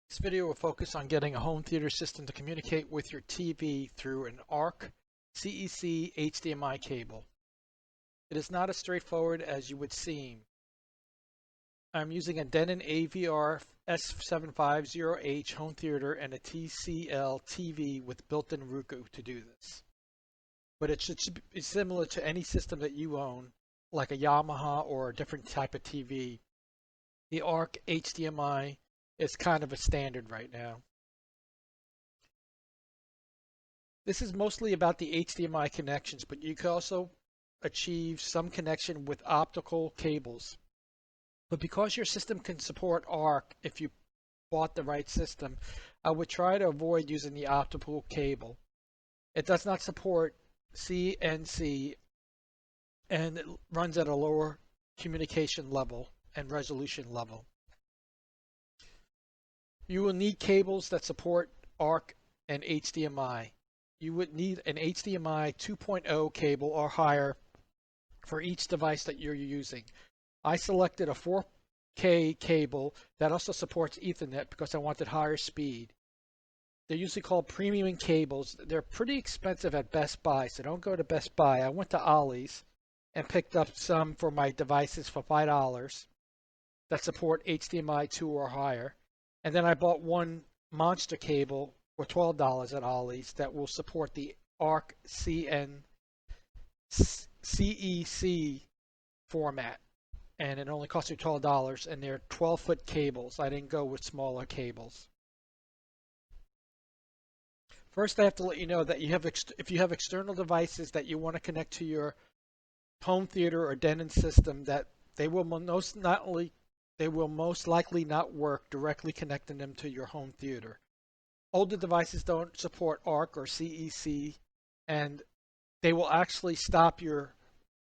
This video will focus on getting a home theater system to communicate with your TV through an ARC CEC HDMI cable. It is not as straightforward as you would seem. I'm using a Denon AVR S750H home theater and a TCL TV with built-in Roku to do this. But it should be similar to any system that you own, like a Yamaha or a different type of TV. The ARC HDMI is kind of a standard right now. This is mostly about the HDMI connections, but you can also achieve some connection with optical cables. But because your system can support ARC, if you bought the right system, I would try to avoid using the optical cable. It does not support CNC and it runs at a lower communication level and resolution level. You will need cables that support ARC and HDMI. You would need an HDMI 2.0 cable or higher for each device that you're using. I selected a 4K cable that also supports Ethernet because I wanted higher speed. They're usually called premium cables. They're pretty expensive at Best Buy, so don't go to Best Buy. I went to Ollie's and picked up some for my devices for $5 that support HDMI 2 or higher. And then I bought one monster cable for $12 at Ollie's that will support the ARC CEC format. And it only cost me $12, and they're 12-foot cables. I didn't go with smaller cables. First, I have to let you know that if you have external devices that you want to connect to your home theater or Denon system, that they will most likely not work directly connecting them to your home theater. Older devices don't support ARC or CEC, and they will actually stop your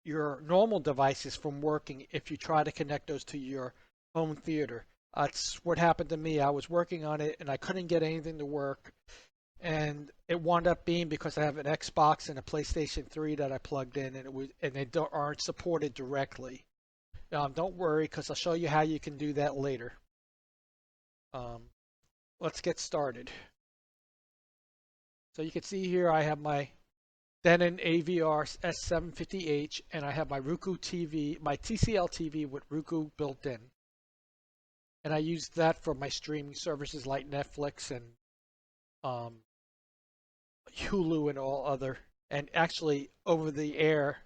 normal devices from working if you try to connect those to your home theater. That's what happened to me. I was working on it and I couldn't get anything to work, and it wound up being because I have an Xbox and a PlayStation 3 that I plugged in, and they aren't supported directly. Don't worry, because I'll show you how you can do that later. Let's get started. So you can see here I have my Denon AVR S750H, and I have my Roku TV, my TCL TV with Roku built in. And I use that for my streaming services like Netflix and Hulu and all other, and actually over the air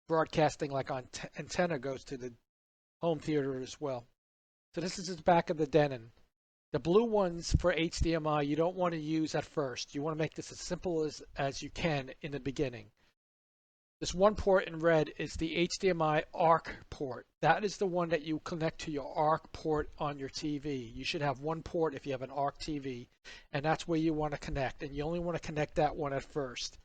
broadcasting like on antenna goes to the home theater as well. So this is the back of the Denon. The blue ones for HDMI you don't want to use at first. You want to make this as simple as you can in the beginning. This one port in red is the HDMI ARC port. That is the one that you connect to your ARC port on your TV. You should have one port if you have an ARC TV, and that's where you want to connect, and you only want to connect that one at first.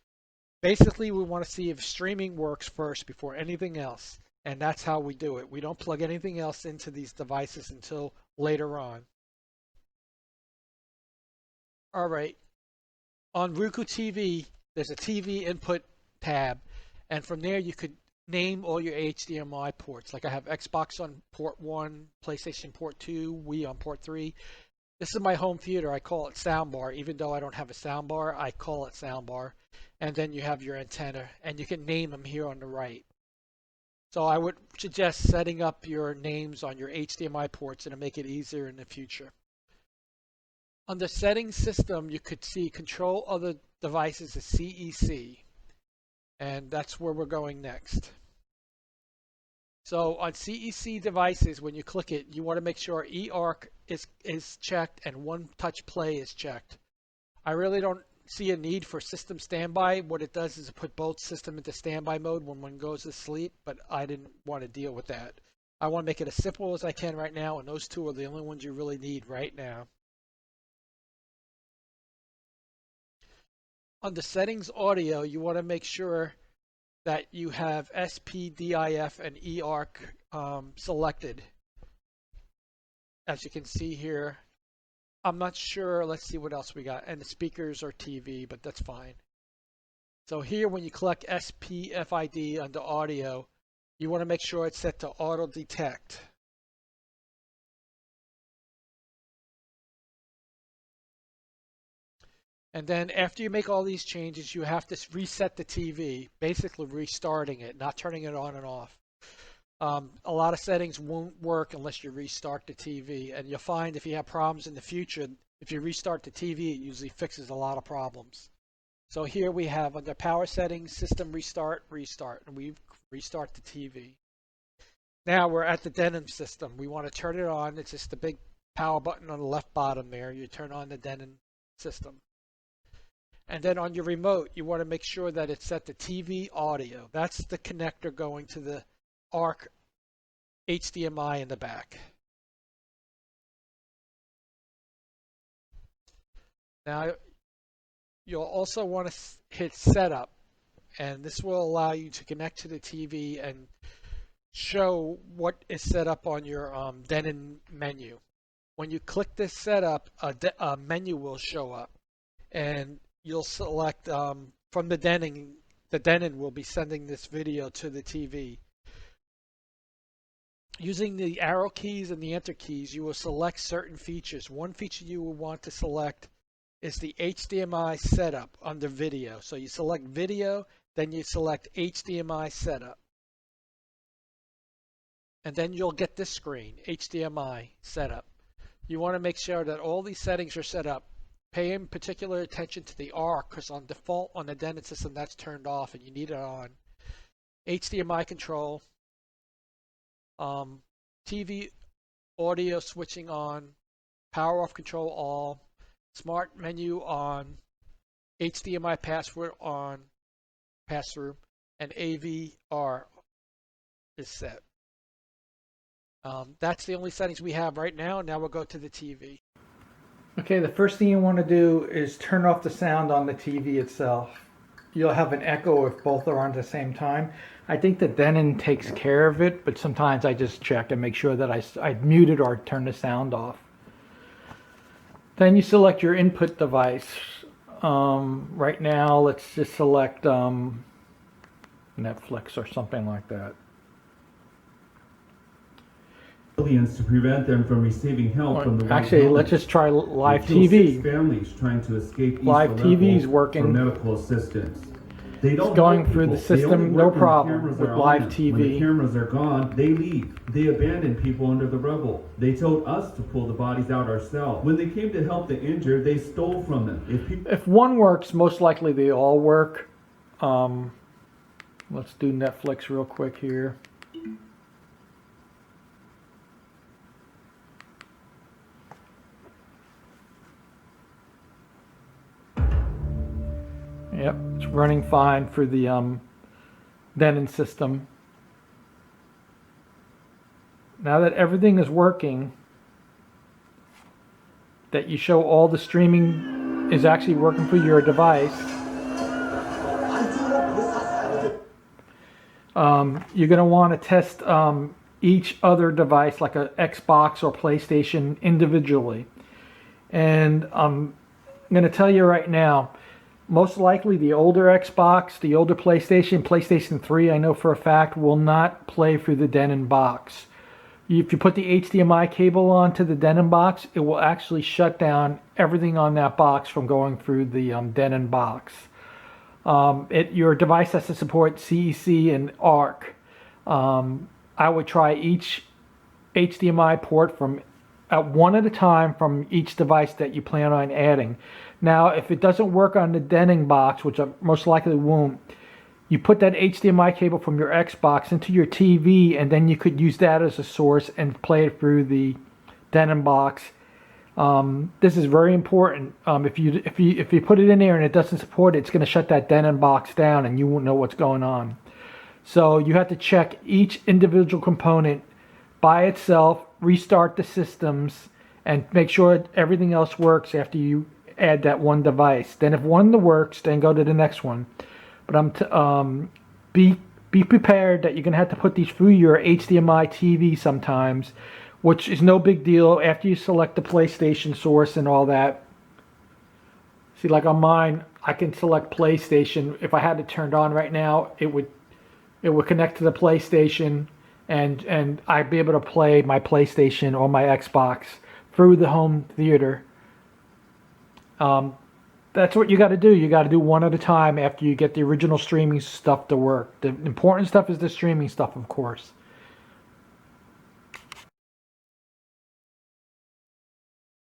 Basically, we want to see if streaming works first before anything else, and that's how we do it. We don't plug anything else into these devices until later on. All right, on Roku TV, there's a TV input tab, and from there you could name all your HDMI ports. Like I have Xbox on port 1, PlayStation port 2, Wii on port 3. This is my home theater. I call it soundbar. Even though I don't have a soundbar, I call it soundbar. And then you have your antenna, and you can name them here on the right. So I would suggest setting up your names on your HDMI ports, and it'll make it easier in the future. Under settings system, you could see control other devices as CEC, and that's where we're going next. So on CEC devices, when you click it, you want to make sure eARC is checked and One Touch Play is checked. I really don't see a need for system standby. What it does is it put both system into standby mode when one goes to sleep, but I didn't want to deal with that. I want to make it as simple as I can right now, and those two are the only ones you really need right now. Under settings audio, you want to make sure that you have SPDIF and eARC selected. As you can see here, I'm not sure. Let's see what else we got. And the speakers are TV, but that's fine. So here, when you click SPFID under audio, you want to make sure it's set to auto detect. And then after you make all these changes, you have to reset the TV, basically restarting it, not turning it on and off. A lot of settings won't work unless you restart the TV, and you'll find if you have problems in the future, if you restart the TV, it usually fixes a lot of problems. So here we have under power settings, system restart, and we restart the TV. Now we're at the Denon system. We want to turn it on. It's just the big power button on the left bottom there. You turn on the Denon system. And then on your remote, you want to make sure that it's set to TV audio. That's the connector going to the ARC HDMI in the back. Now, you'll also want to hit setup, and this will allow you to connect to the TV and show what is set up on your Denon menu. When you click this setup, a menu will show up, and you'll select from the Denon. The Denon will be sending this video to the TV. Using the arrow keys and the enter keys, you will select certain features. One feature you will want to select is the HDMI setup under video. So you select video, then you select HDMI setup. And then you'll get this screen, HDMI setup. You want to make sure that all these settings are set up. Pay in particular attention to the ARC, because on default on the Denon system that's turned off and you need it on. HDMI control, TV audio switching on, power off control all, smart menu on, HDMI password on, pass-through, and AVR is set. That's the only settings we have right now. Now we'll go to the TV. Okay, the first thing you want to do is turn off the sound on the TV itself. You'll have an echo if both are on at the same time. I think that Denon takes care of it, but sometimes I just check and make sure that I muted or turned the sound off. Then you select your input device. Right now, let's just select Netflix or something like that. To prevent them from receiving help from the actually, let's just try live TV. Families trying to escape live TV's working. For medical assistance. They don't it's going through the system, no problem with live TV. When the cameras are gone, they leave. They abandon people under the rubble. They told us to pull the bodies out ourselves. When they came to help the injured, they stole from them. If one works, most likely they all work. Let's do Netflix real quick here. Yep, it's running fine for the Denon system. Now that everything is working, that you show all the streaming is actually working for your device, you're going to want to test each other device, like a Xbox or PlayStation, individually. And I'm going to tell you right now, most likely the older Xbox, the older PlayStation 3, I know for a fact, will not play through the Denon box. If you put the HDMI cable onto the Denon box, it will actually shut down everything on that box from going through the Denon box. Your device has to support CEC and ARC. I would try each HDMI port from one at a time from each device that you plan on adding. Now, if it doesn't work on the Denon box, which most likely won't, you put that HDMI cable from your Xbox into your TV, and then you could use that as a source and play it through the Denon box. This is very important. If you put it in there and it doesn't support it, it's going to shut that Denon box down, and you won't know what's going on. So you have to check each individual component by itself, restart the systems, and make sure everything else works after you add that one device. Then if one works, then go to the next one. But be prepared that you're going to have to put these through your HDMI TV sometimes, which is no big deal after you select the PlayStation source and all that. See, like on mine, I can select PlayStation. If I had it turned on right now, it would connect to the PlayStation, and I'd be able to play my PlayStation or my Xbox through the home theater. That's what you got to do. You got to do one at a time after you get the original streaming stuff to work. The important stuff is the streaming stuff, of course.